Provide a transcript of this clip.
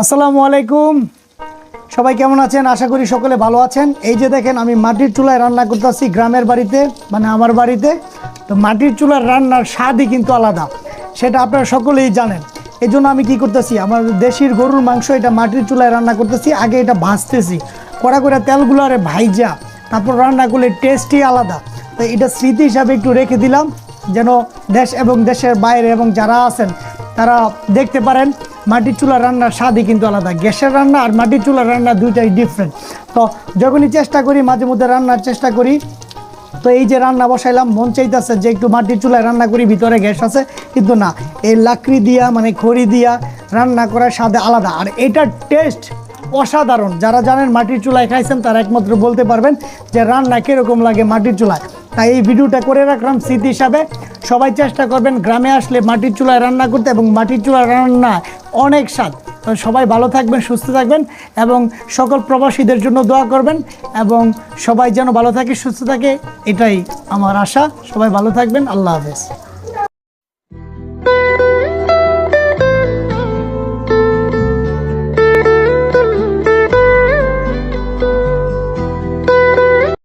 আসসালামু আলাইকুম। সবাই কেমন আছেন? আশা করি সকলে ভালো আছেন। এই যে দেখেন আমি মাটির চুলায় রান্না করতেছি গ্রামের বাড়িতে, মানে আমার বাড়িতে। তো মাটির চুলার রান্নার স্বাদই কিন্তু আলাদা, সেটা আপনারা সকলেই জানেন। এই জন্য আমি কি করতেছি, আমার দেশির গরুর মাংস এটা মাটির চুলায় রান্না করতেছি। আগে এটা ভাজতেছি, কড়া করে তেলগুলো আরে ভাইজা তারপর রান্না করলে টেস্টই আলাদা। তো এটা স্মৃতি হিসাবে একটু রেখে দিলাম, যেন দেশ এবং দেশের বাইরে এবং যারা আছেন তারা দেখতে পারেন মাটির চুলার রান্নার স্বাদই কিন্তু আলাদা। গ্যাসের রান্না আর মাটির চুলার রান্না দুইটাই ডিফারেন্ট। তো যখনই চেষ্টা করি, মাঝে মধ্যে রান্নার চেষ্টা করি, তো এই যে রান্না বসাইলাম, মন চাইতেছে যে একটু মাটির চুলায় রান্না করি, ভিতরে গ্যাস আছে, কিন্তু না, এই লাকড়ি দিয়া মানে খড়ি দিয়া রান্না করার স্বাদ আলাদা। আর এটার টেস্ট অসাধারণ। যারা জানেন মাটির চুলায় খাইছেন তারা একমাত্র বলতে পারবেন যে রান্না কীরকম লাগে মাটির চুলায়। তাই এই ভিডিওটা করে রাখলাম স্মৃতি হিসাবে। সবাই চেষ্টা করবেন গ্রামে আসলে মাটির চুলায় রান্না করতে, এবং মাটির চুলায় রান্না অনেক স্বাদ। তো সবাই ভালো থাকবেন, সুস্থ থাকবেন, এবং সকল প্রবাসীদের জন্য দোয়া করবেন, এবং সবাই যেন ভালো থাকে, সুস্থ থাকে, এটাই আমার আশা। সবাই ভালো থাকবেন। আল্লাহ হাফেজ।